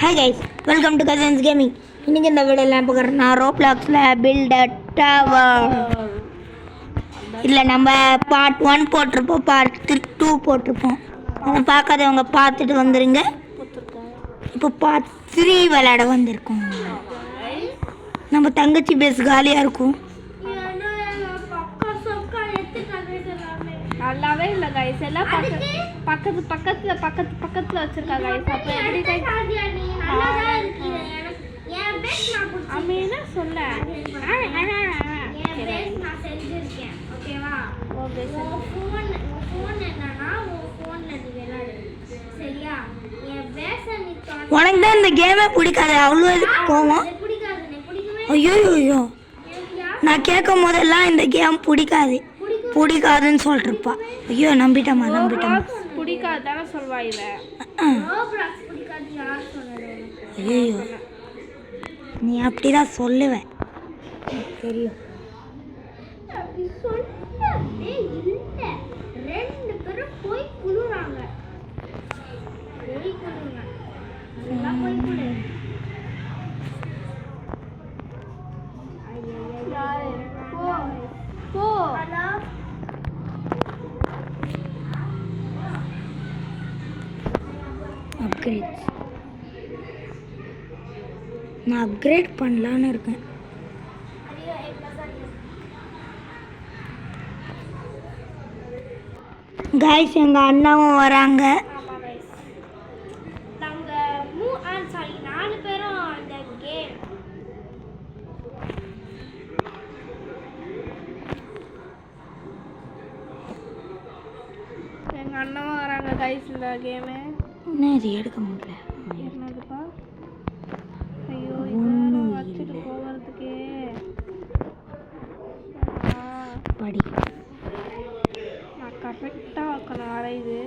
Hi guys, welcome to Cousins Gaming. இன்னைக்கு இந்த வீடியோல பார்க்கறேன்னா ரோப்ளாக்ஸ்ல பில்ட் அ டவர். இல்ல நம்ம பார்ட் 1 போட்டுருப்போம், பார்ட் 2 போட்டுருப்போம். அதை பார்க்காதவங்க பார்த்துட்டு வந்துருங்க. இப்போ பார்ட் 3 விளையாட வந்திருக்கோம். நம்ம தங்கச்சி பேஸ் காலியா இருக்கும். நல்லாவே இல்லை கைஸ், எல்லாம் பக்கத்துல வச்சிருக்காங்க கைஸ். அப்போ எப்படி கைஸ் அம்மினா சொல்ல உனக்கு தான் இந்த கேமே பிடிக்காது, அவ்வளோ கோவம். ஐயோ ஐயோ, நான் கேட்கும் போதெல்லாம் இந்த கேம் பிடிக்காதுன்னு சொல்லிருப்பா. ஐயோ நம்பிட்டமா பிடிக்காதானே சொல்வா இவ. ஐயோ நீ அப்படிதான் சொல்லுவேன், தெரியும். நான் அப்கிரேட் பண்ணலான்னு இருக்கேன். கைஸ் எங்க அண்ணாவும் வராங்க. எங்க அண்ணாவும் வராங்க கைஸ். இந்த கேமு இன்னும் இது எடுக்க முடியல. என்னதுப்பா? ஐயோ இதெல்லாம் வச்சுட்டு போகிறதுக்கே படி. நான் கரெக்டாக வைக்கணும். அரையுது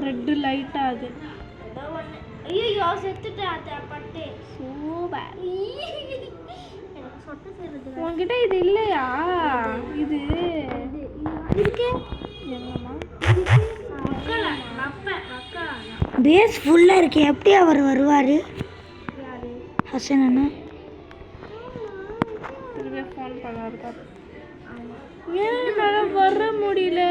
ரெட்டு லைட்டாக அது. ஐயோ செத்துட்டேன் பட்டு. சூப்பர். உன்கிட்ட இது இல்லையா? இது இருக்கே. பேஸ் ஃபுல்லாக இருக்கு, எப்படி அவர் வருவார்? ஹசன் அண்ணா திரும்ப ஃபோன் பண்ணாரு. ஏன் என்னால் வர முடியல?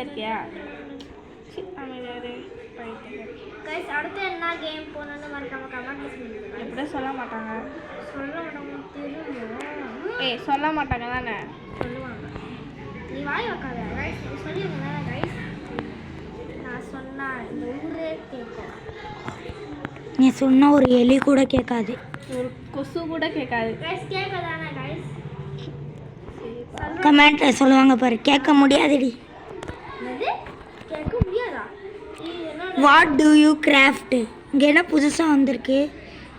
இருக்கியா? அடுத்து என்ன கேம் போகணும்னு மறக்காம கமெண்ட் பண்ணுங்க. இப்படி சொல்ல மாட்டாங்க. தெரியும். சொல்ல மாட்டாங்க தானே? சொல்லுவாங்க. நீ வாய் வைக்காத கைஸ். சொல்லிடுங்க கைஸ். நான் சொன்னா இந்த ஊரே கேட்கும். நீ சொன்ன ஒரு எலி கூட கேட்காது, ஒரு கொசு கூட கேட்காது. கைஸ் கேட்காதானே கைஸ்? கமெண்ட்ல சொல்லுவாங்க பாரு, கேட்க முடியாதுடி. கேட்க முடியாதா? What do you craft? இங்கே என்ன புதுசாக வந்திருக்கு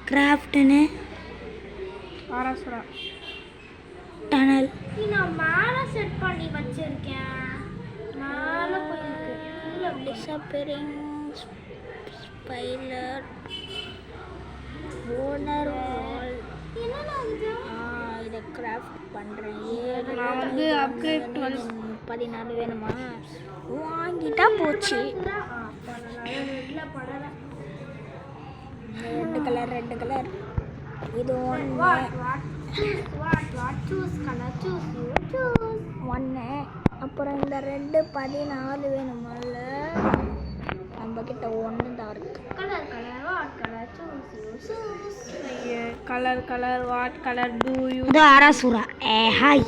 கிராஃப்ட்னு? ஆராசுரா டனல். நான் மேலே செட் பண்ணி வச்சிருக்கேன். மேலே போயிருக்கு. டிஸப்பியரிங் ஸ்பைலர் ஓனர் வால். என்னடா இது? இதை கிராஃப்ட் பண்ணுறேன். நான் வந்து அப்கிரேட் 14 வேணுமா? வாங்கிட்டா போச்சு. ரெண்டு கலர் இது ஒன்று. அப்புறம் இந்த 14 வேணுமல்ல? நம்ம கிட்ட ஒன்று தான் இருக்கு. Colour what colour to you? இது ஆராசுரா. Hi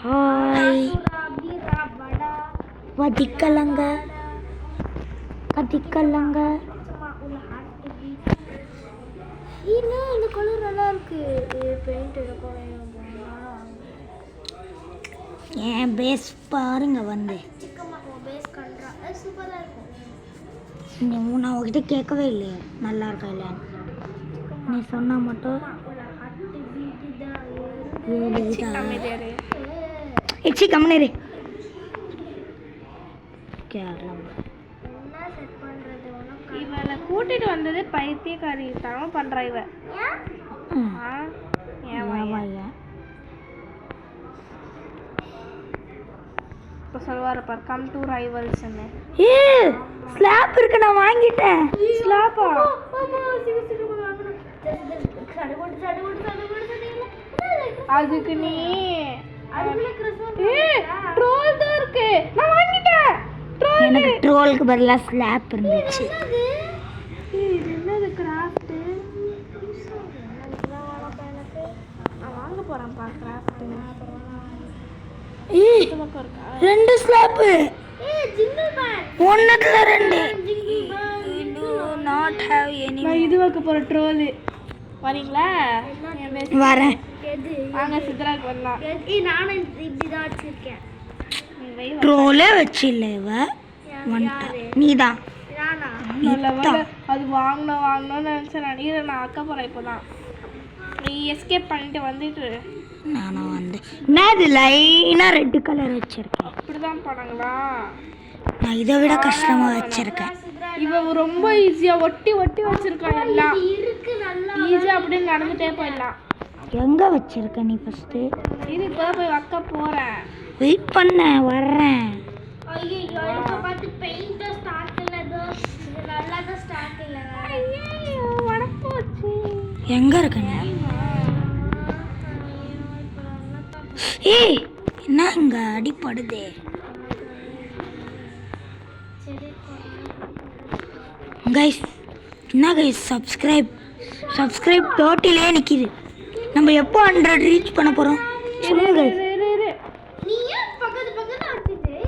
hi. கதிக்கலங்க இன்னும் இந்த கலர் நல்லா இருக்கு. பெயிண்ட் என் பேஸ் பாருங்க வந்து. நான் உங்ககிட்ட கேட்கவே இல்லையே நல்லா இருக்கா இல்லையா? நீ சொன்னா மட்டும் கம்முனே கேரளம். என்ன செட் பண்றது உனக்கு? இவளை கூட்டிட்டு வந்தது பைத்தியக்காரி தனம் பண்றா இவ. இப்போ சொல்லுவாரு பார், கம் டு ரைவல்ஸ்ன்னு. ஸ்லாப் இருக்கு, நான் வாங்கிட்டேன். ஸ்லாப்பா? அதுக்கு நீ ட்ரோல் தான் இருக்கு, நான் வாங்கிட்டேன். எனக்கு ட்ரோலுக்கு பதிலா ஸ்லாப் இருந்துச்சு. இது என்னது கிராஃப்ட்? நான் வாங்க போறேன்ப்பா கிராஃப்ட். ரெண்டு ஸ்லாப், ஒண்ணுல ரெண்டு. Not have any. நான் இது வைக்க போற ட்ரோல். வரீங்களா? வரேன். வாங்க சித்ராக்கு வரலாம். நானும் இப்படிதான் வச்சிருக்கேன். ட்ரோலே வச்சு இல்ல இவ நீதான். அது வாங்கணும்னு நினைச்சேன். நான் அக்கா போறேன். இப்போதான் நீ எஸ்கேப் பண்ணிட்டு வந்துட்டு நானும் வந்து என்னது லைனா ரெட் கலர் வச்சிருக்கேன். அப்படிதான் போனாங்களா? நான் இதை விட கஷ்டமா வச்சிருக்கேன். இவ ரொம்ப ஈஸியா ஒட்டி ஒட்டி வச்சிருக்கான். எல்லாம் ஈஸியா அப்படியே நடந்துட்டே போயிடலாம். எங்க வச்சிருக்க நீ ஃபர்ஸ்ட்? இது இப்போதான் போய் வைக்க போறேன். வெயிட் பண்ண, வர்றேன். ஐயோ இப்ப பார்த்து பெயிண்ட் ஸ்டார்ட் இல்லதோ, இது நல்லா தான் ஸ்டார்ட் இல்ல. ஐயோ வடப்போச்சு. எங்க இருக்க நீ? ஏய் என்ன இங்க அடிப்படுதே? கைஸ் என்ன கைஸ், சப்ஸ்கிரைப் டோட்டிலே நிக்குது. நம்ம எப்போ 100 ரீச் பண்ண போறோம் சொல்லுங்க. நீ ஏன் பக்கத்துல அடிச்சிட்டே?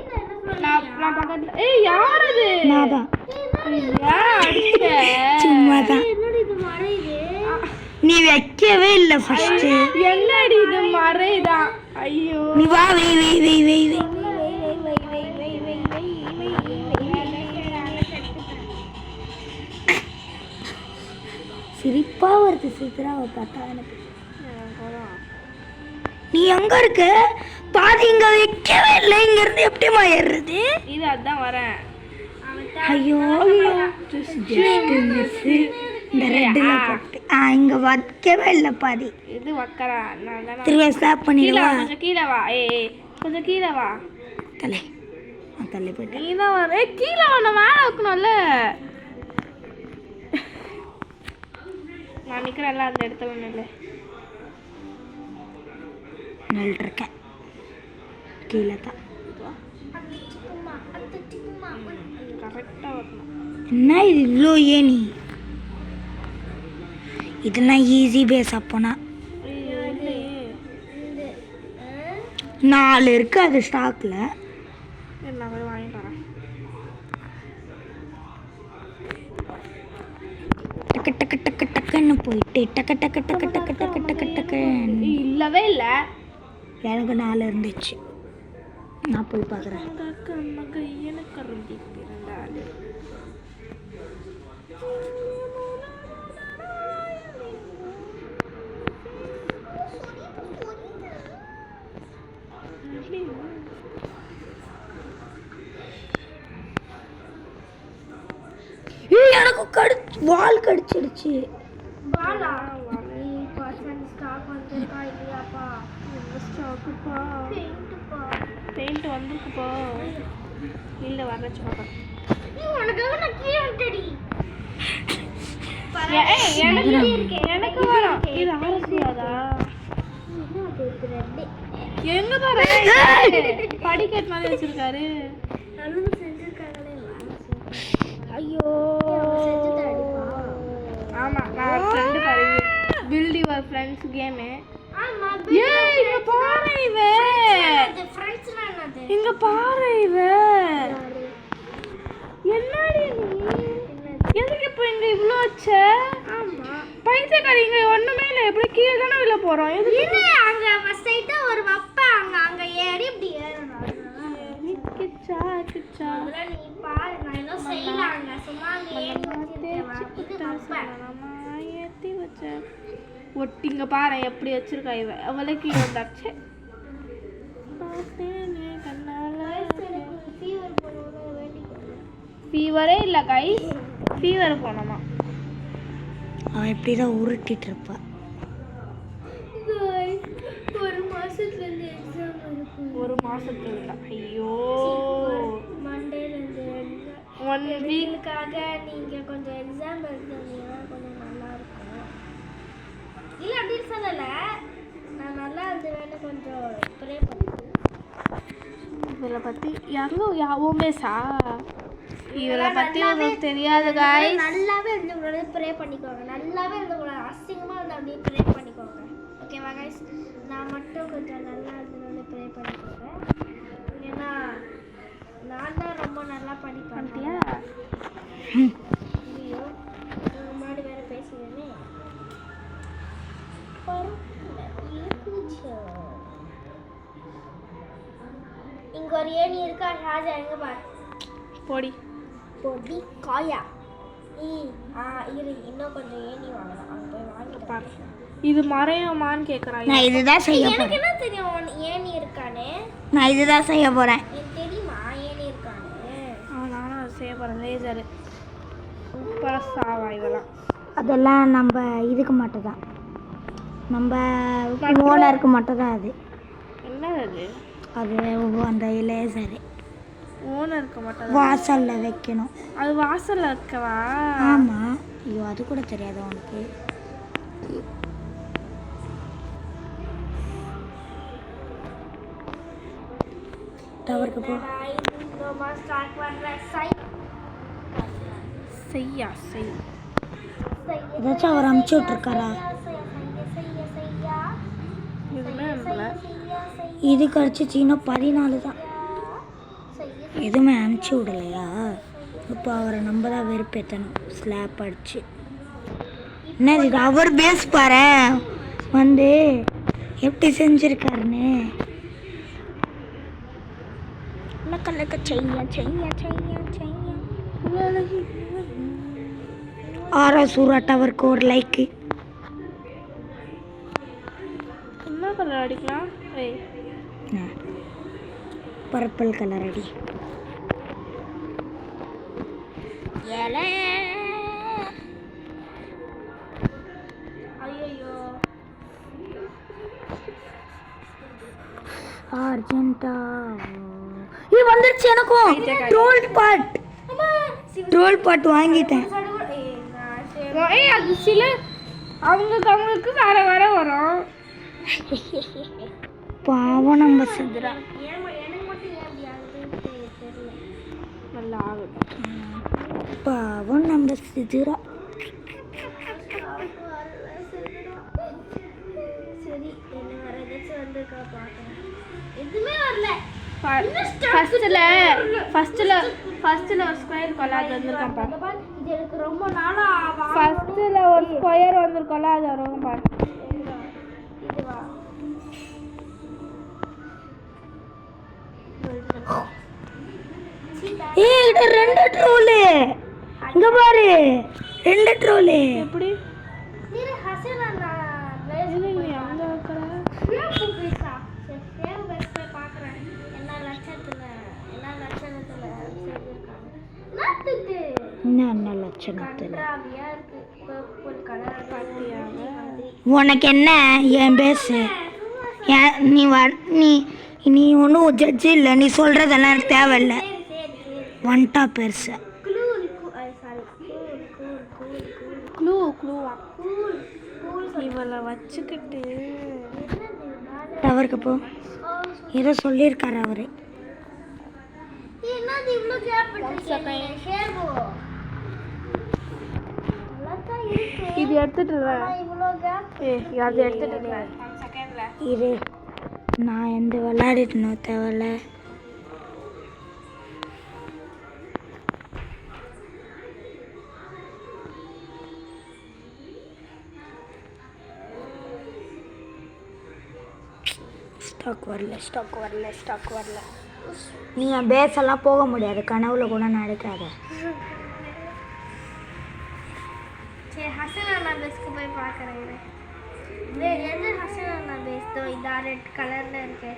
நான் பக்கத்துல. ஏய் யார் அது? நான்தான். சும்மாதான். என்னடி இது மறையுது? நீ வைக்கவே இல்ல ஃபர்ஸ்ட். என்னடி இது மறைதான்? ஐயோ நீ வா, வை. சிரிப்பா வருது சித்ராவை பார்த்தா எனக்கு. நீ எங்க இருக்க? பாதி இங்க வைக்கவே இல்லை. இங்க இருந்து எப்படிமா ஏறுறது? இது அதான் வரேன். ஐயோ இந்த ரெட்டுல போட்டு இங்க வைக்கவே இல்லை பாதி. இது வக்கறா. திரும்ப ஸ்லாப் பண்ணிடுவா. கொஞ்சம் கீழே வா. ஏய் கொஞ்சம் கீழே வா. தள்ளி போயிட்டு நீ தான் வர. கீழே வா, நான் மேலே வைக்கணும்ல. நான் நிற்கிறேன்ல அந்த இடத்துல நில்லு. இருக்கேன் கீழே தான். கரெக்டாக வரணும். என்ன இது இவ்வளோ ஏனி? இதெல்லாம் ஈஸி பேஸ். அப்போனா 4 இருக்கு அது ஸ்டாக்ல. நான் போய் வாங்கிட்டு வரேன். டக்குன்னு போயிட்டு டக்கு இல்லவே இல்லை. எனக்கு 4 இருந்துச்சு. நான் போய் பார்க்குறேன். எனக்கு வால் கடிச்சிடுச்சு. வாலா நீ பர்சன் ஸ்டாக் வந்திருக்கா இல்லையாப்பா? ஸ்டாக்குப்பா. பெயிண்ட் வந்துருக்குப்பா. இல்லை வரச்சு பாப்பா. உனக்காக நான் கீழே விட்டடி. எனக்கு வரும். இது ஆரம்பியாதா? எங்க பாரு படிக்கட்டு மாதிரி வச்சிருக்காரு. நல்லது செஞ்சிருக்காங்களே. ஐயோ ஆமா, நான் ஃப்ரெண்ட் பாரு. Build your friends game. ஆமா ஏய் இங்க பாரு இவ. ஃப்ரெண்ட்ஸ்னா என்னது? இங்க பாரு இவ. என்னடி நீ? எதுக்கு இப்போ இங்க இவ்ளோ வச்ச? ஆமா பைத்தியக்காரி, இங்க ஒண்ணுமே இல்ல. எப்படி கீழே தானே உள்ள போறோம்? எதுக்கு இல்ல அங்க ஃபர்ஸ்ட் சைட்டா ஒரு வப்ப அங்க ஏறி இப்படி ஏறணும். கிச்சா அதெல்லாம் நீ பாரு, நான் என்ன செய்யலாங்க சும்மா அங்க ஏறி ஏத்தி வச்ச ஒட்டிங்க பாரு எப்படி வச்சிருக்கா இவ. அவளே கீழே வந்தாச்சு. ஃபீவர் போறவங்க வேண்டி ஃபீவரே இல்லை கைஸ், ஃபீவர் போனோமா. அவன் இப்படி தான் உருட்டிட்டு இருப்பான். ஒரு மாசத்துலேருந்து எக்ஸாம் இருக்கும். ஒரு மாசத்துல இல்லை, ஐயோ மண்டேலேருந்து 1 வீக்குக்காக நீங்கள் கொஞ்சம் எக்ஸாம் எழுதுனீங்கன்னா கொஞ்சம் நல்லா இருக்கும். இல்லை அப்படின்னு சொல்லலை, நான் நல்லா எழுதுவேன்னு கொஞ்சம் ப்ரே பண்ணுறேன். இவரை பற்றி யாவும் பேசா, இவரை பற்றி உங்களுக்கு தெரியாது காய்ஸ். நல்லாவே எழுதக்கூடாது, ப்ரே பண்ணிக்கோங்க. நல்லாவே எழுதக்கூடாது, அசிங்கமாக இருந்தால் அப்படியே ப்ரே பண்ணிக்கோங்க. ஓகேவா கைஸ்? நான் மட்டும் கொஞ்சம் நல்லா எழுதணும்னு ப்ரே பண்ணிக்கோங்க. ஏன்னா நான் தான் ரொம்ப நல்லா படிப்பேன். ஐயோ முன்னாடி வேறு பேசுவேனே. இங்க ஒரு ஏணி இருக்கா ஷாஜா, எங்க பாரு. பொடி பொடி காயா. இரு, இன்னும் கொஞ்சம் ஏணி வாங்கலாம். அங்க போய் வாங்கிட்டு. இது மறையுமான்னு கேட்குறாங்க. நான் இதுதான் செய்ய எனக்கு போறேன். என்ன தெரியும் ஏணி இருக்கானே? நான் இதுதான் செய்ய போறேன். எனக்கு தெரியுமா ஏணி இருக்கானே? நானும் அதை செய்ய போகிறேன். லேசரு சூப்பராக சாவா இதெல்லாம். அதெல்லாம் நம்ம இதுக்கு மட்டும் தான், நம்ம ஓனருக்கு மட்டும் தான். அது என்னது அது? அது அந்த லேசரு ஓனருக்கு மட்டும் வாசலில் வைக்கணும். அது வாசலில் இருக்கவா? ஆமாம். ஐயோ அது கூட தெரியாது உனக்கு. டவருக்கு போ. செய்யா செய். ஏதாச்சும் அவர் அமுச்சு விட்ருக்காரா? எதுவுமே இல்லை. இது கடிச்சிச்சின்னா 14 தான். எதுவுமே அமுச்சு விடலையா? இப்போ அவரை நம்ம தான் வெறுப்பேற்றணும் ஸ்லாப் அடிச்சு. என்ன இது அவர் பேஸ் பாரு வந்து எப்படி செஞ்சுருக்காருன்னு. கல்லக்க செய்ய செய்ய செய்ய செய்ய ஆரா சூரா டவருக்கு ஒரு லைக்கு. என்ன கலர் அடிக்கலாம்? பர்பிள் கலர் அடி. அர்ஜென்டா வந்துருச்சு எனக்கும். ரோல் பாட் வாங்கிட்டேன். அது சில அவங்களுக்கு வேற வேற வரும். பாவம் நம்ம சித்ரா. நல்லா ஆகும். பாவம் நம்ம சித்ரா. சரி, என்ன வேற ஏதாச்சும் வந்திருக்கா பார்க்கணும். எதுவுமே வரல. ஃபர்ஸ்ட்ல ஒரு ஸ்கொயர் கொல்ல அது வந்திருக்கான் பாரு. இது எனக்கு ரொம்ப நாளா ஃபர்ஸ்ட்ல ஒரு ஸ்கொயர் வந்திருக்கோம்ல அது வரும் பாரு. இதுவா? ஏய் இது 2 ட்ரோல். இங்க பாரு 2 ட்ரோல். எப்படி? நீ ஹசனா இல்ல நீ அங்க இருக்கற. சேவ் பேசா. சேவ் பேச பாக்குறேன். என்ன லட்சணத்துல செஞ்சிருக்காங்க. நாத்துட்டு. என்ன லட்சணத்துல? கன்றாவியா இருக்கு. பர்பிள் கலர் பாத்தியாங்க. உனக்கு என்ன என் பேஸ்? நீ ஒன்றும் ஜட்ஜ் இல்லை. நீ சொல்கிறதெல்லாம் எனக்கு தேவையில்லை. வந்துட்டா பெருசு. இவளை வச்சுக்கிட்டு டவருக்கு போ. ஏதோ சொல்லியிருக்காரு அவரு. இது எடுத்துட்டு அது எடுத்துட்டு இரு, நான் எந்த விளையாடிட்டணும் தேவையில்ல. ஸ்டாக் வரல. நீ என் பேஸெல்லாம் போக முடியாது. கனவுல கூட நடக்காத. சரி, ஹசன் அண்ணா பேஸ்க்கு போய் பார்க்குறேன். எது ஹசன் அண்ணா பேஸ்? தோ இதா ரெட் கலரில் இருக்கு.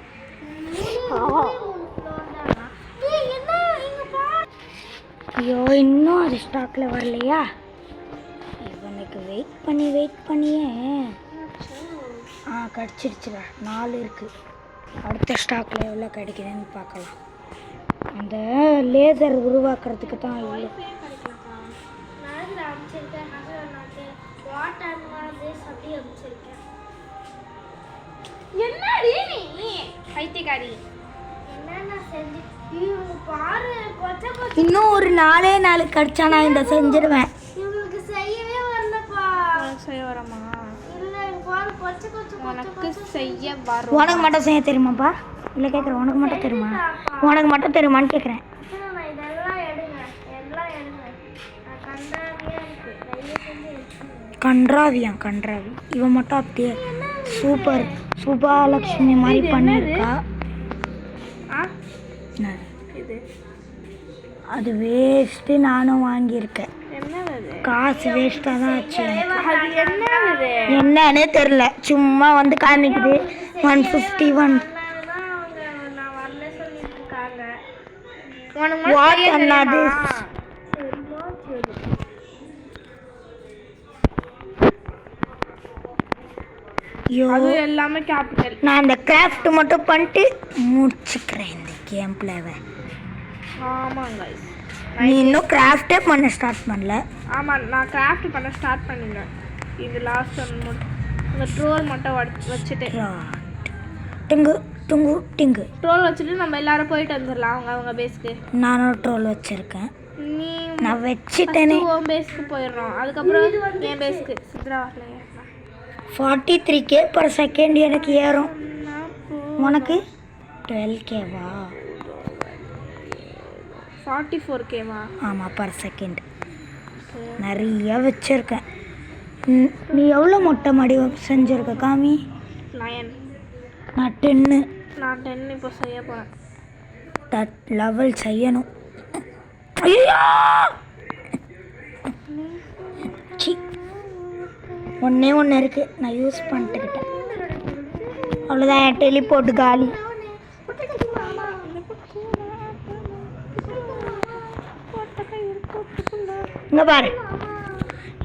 என்ன இங்க பாரு. ஐயோ இன்னும் அது ஸ்டாக்கில் வரலையா? இவனுக்கு வெயிட் பண்ணியே கிடச்சிருச்சுடா. 4 இருக்குது. அடுத்த ஸ்டாக்கில் எவ்வளோ கிடைக்குதுன்னு பார்க்கலாம். அந்த லேசர் உருவாக்குறதுக்கு தான் இவ்வளோ. என்னடி நீ பைத்தியக்காரி? இன்னும் ஒரு 4 கிடைச்சா நான் இந்த செஞ்சிருவேன். இவங்களுக்கு செய்யவே வரலப்பா. செய்ய வரமா? இல்ல பாரு கொச்சை உனக்கு செய்ய வரும். உனக்கு மட்டும் செய்ய தெரியுமாப்பா? இல்லை கேட்குறேன், உனக்கு மட்டும் தெரியுமா? உனக்கு மட்டும் தெரியுமான்னு கேட்குறேன். இதெல்லாம் எடுங்க, எல்லாம் எடுங்க. கண்டாவியா இருக்கு. தயவு செஞ்சு கன்றாவி. இவன் மட்டும் அப்படியே சூப்பர் சுபாலக்ஷ்மி மாதிரி பண்ணியிருக்கா. இது அது வேஸ்ட்டு. நானும் வாங்கியிருக்கேன். என்னது? காசு வேஸ்ட்டாக தான் ஆச்சு. அது என்னது? என்னன்னே தெரில, சும்மா வந்து காமிக்குது 151. நான் வரல சொல்லிட்டு இருக்காங்க. What another? ஐயோ அது எல்லாமே கேபிட்டல். நான் இந்த கிராஃப்ட் மட்டும் பண்ணிட்டு முடிச்சுக்கிறேன் இந்த கேம் பிளேவை. ஆமாங்க guys. நீ இன்னும் கிராஃப்டே பண்ண ஸ்டார்ட் பண்ணல. ஆமாம், நான் கிராஃப்ட் பண்ண ஸ்டார்ட் பண்ணிட்டேன். இது லாஸ்ட் ஒன் மட்டும் இந்த ட்ரோல் மட்டும் வச்சுட்டு டிங்கு ட்ரோல் வச்சுட்டு நம்ம எல்லாரும் போயிட்டு வந்துடலாம் அவங்க பேஸ்க்கு. நானும் ட்ரோல் வச்சுருக்கேன். நீ நான் வச்சுட்டேனே. உன் பேஸ்க்கு போயிடுறோம். அதுக்கப்புறம் என் பேஸ்க்கு சித்ரா வரலையே. 43K per second எனக்கு ஏறும். உனக்கு 12Kவா? 44Kவா? ஆமாம், பர் செகண்ட். நிறைய வச்சுருக்கேன். நீ எவ்வளோ மொட்டை மாடி செஞ்சுருக்க காமி? 9. நான் 10. நான் 10 இப்போ செய்ய போகிறேன். தட் லெவல் செய்யணும். ஐயோ சி, ஒன்றே இருக்குது, நான் யூஸ் பண்ணிட்டுக்கிட்டேன். அவ்வளோதான், என் டெலிபோர்ட் காலி.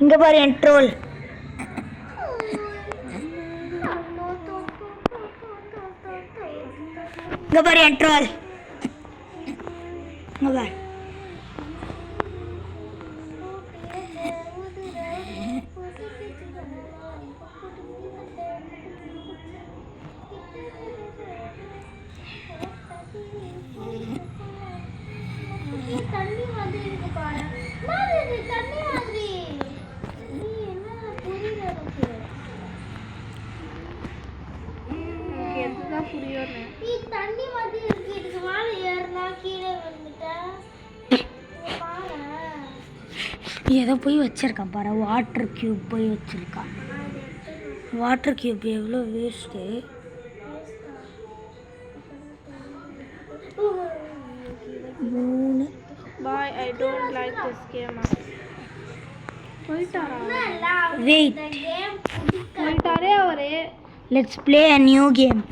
இங்கே பாரு என் ட்ரோல். இங்கே பாரு என் ட்ரோல். இங்கே பாரு. தண்ணி மாதிரி இருக்கு பாரு. தண்ணி மாதிரி நீ என்ன புரியல எனக்கு. எதுதான் புரியும்? நீ தண்ணி மாதிரி இருக்கு. இதுக்கு மேல ஏறினா கீழே வந்துட்டேன். ஏதோ போய் வச்சிருக்கான் பாரு, வாட்டர் கியூப் போய் வச்சிருக்கான். வாட்டர் கியூப் எவ்வளோ waste. Bye, I don't like this game. போயிட்டாரா? வெயிட், போயிட்டாரே அவரே. Let's play a new game.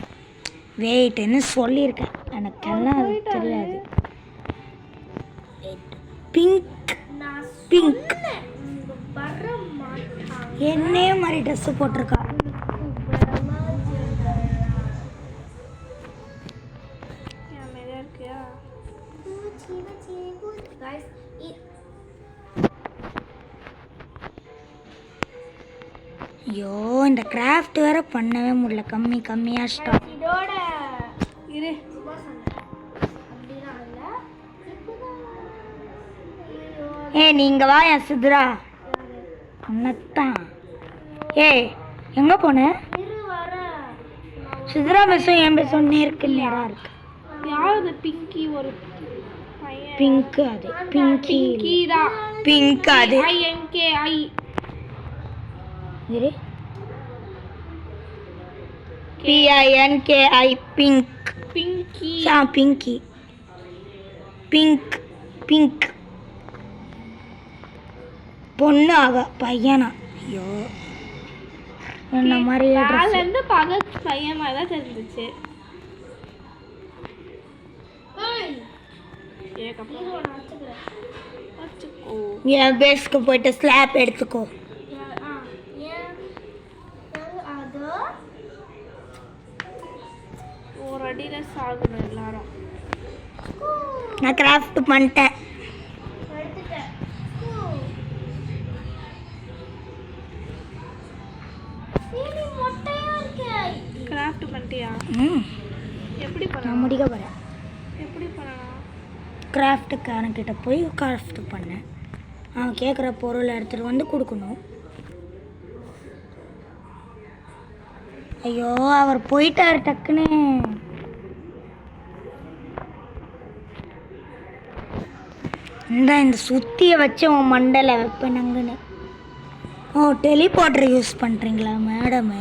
வெயிட்னு சொல்லியிருக்கேன், எனக்கெல்லாம் அது தெரியாது. பிங்க் பிங்க் என்னே மாதிரி ட்ரெஸ்ஸு போட்டிருக்கா. ஐயோ, இந்த கிராஃப்ட் வேற பண்ணவே முடியல. கம்மியாக ஸ்டாக். இதோட இரு. நீங்க வா என் சித்ரா. அண்ணத்தான். எங்க போன? சித்ரா பேசும் என் பேசும் நேருக்கு நேரா இருக்கு. யாரு பிங்கி? ஒரு பையன். பிங்க். அது பிங்கி தான். பிங்க். அது INKI. இரு. PINKI. Pink. Pinki. Pinki. Pink pink. பொண்ணு அவ, பையனா? ஐயோ, என்ன மாதிரி இருந்து பகத் பையன் மாதிரி தான் தெரிஞ்சிச்சு. வச்சுக்கோ. என் பேஸ்க்கு போயிட்டு ஸ்லாப் எடுத்துக்கோ. அது ஒரு அடியில சாகணும் எல்லாரும். நான் கிராஃப்ட் பண்ணிட்டேன். எடுத்துட்டேன். சரி மொட்டையா இருக்கே. கிராஃப்ட் பண்ணிட்டியா? எப்படி நான் பண்ணணும்? முடிக்க போகிறேன். எப்படி பண்ணணும்? கிராஃப்ட்டுக்காரங்கிட்ட போய் கிராஃப்ட் பண்ணேன். அவன் கேட்குற பொருளை எடுத்துகிட்டு வந்து கொடுக்கணும். ஐயோ அவர் போயிட்டார் டக்குன்னு. இந்த சுத்தியை வச்சு உன் மண்டலை வைப்பேன் நங்குன்னு. ஓ டெலிபோர்ட்டர் யூஸ் பண்ணுறீங்களா மேடமு?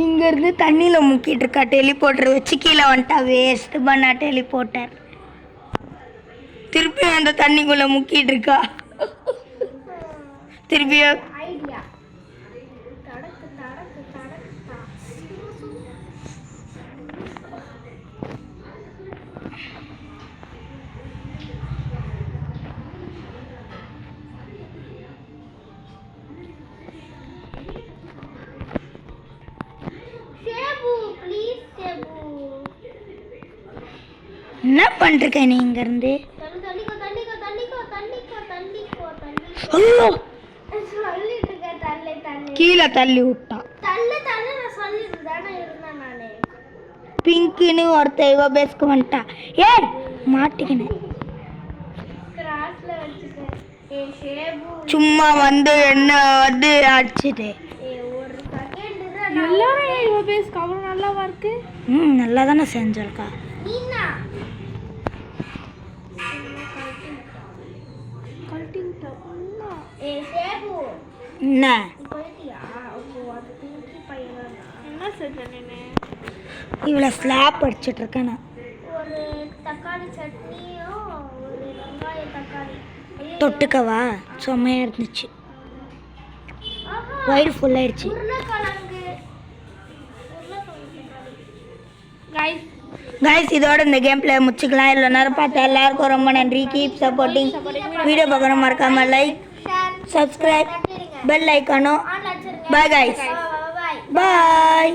இங்கேருந்து தண்ணியில் முக்கிட்டு இருக்கா. டெலிபோர்ட்டர் வச்சு கீழே வந்துட்டா. வேஸ்ட் பண்ணா டெலிபோர்ட்டர். திருப்பி அந்த தண்ணிக்குள்ளே முக்கிட்டு இருக்கா. திருப்பியும் ஐடியா. தடக்கு தடக்கு தடக்கு. சேபு ப்ளீஸ் சேபு. என்ன பண்ணிருக்க நீ இங்கேருந்து? தண்ணிக்கோ தண்ணிக்கோ தண்ணிக்கோ தண்ணிக்கோ தண்ணிக்கோ தண்ணிக்கோ. ஐயோ சொல்லிட்டு இருக்க தள்ளு தள்ளு. கீழே தள்ளி விட்டா. தள்ளு தள்ளு நான் சொல்லிட்டு தானே இருந்தேன் நானு. பிங்க்குன்னு ஒருத்தர் இவ பேஸ்க்கு வந்துட்டா. ஏய் மாட்டிக்கினேன். கிராஸ்ல வச்சுக்க. ஏ சேபு. சும்மா வந்து என்ன வந்து அடிச்சுட்டு. ஏ ஒரு செகண்ட் இரு. எல்லாரும் இவ பேஸ் கவர் நல்லாவா இருக்கு? நல்லா தானே செஞ்சிருக்கா. நீனா ஏ சேபு என்ன போயிட்டியா? அப்போ அது பிங்கி பையன் என்ன செஞ்ச நீனு? இவ்வளோ ஸ்லாப் அடிச்சிட்டு இருக்கேன் நான். ஒரு தக்காளி சட்னியும் ஒரு வெங்காய தக்காளி. தொட்டுக்கவா செம்மையாக இருந்துச்சு. வயிறு ஃபுல்லாகிடுச்சு. உருளைக்கிழங்கு தக்காளி. கைஸ் கைஸ் இதோட இந்த கேம் பிளே முடிச்சுக்கலாம். இவ்வளோ நேரம் பார்த்த எல்லாருக்கும் ரொம்ப நன்றி. Keep supporting. வீடியோ பார்க்கணும் மறக்காம லைக் ஷேர் சப்ஸ்கிரைப் பெல் ஐக்கானோ. ஆன் வச்சிருங்க. Bye guys. பாய். பாய்.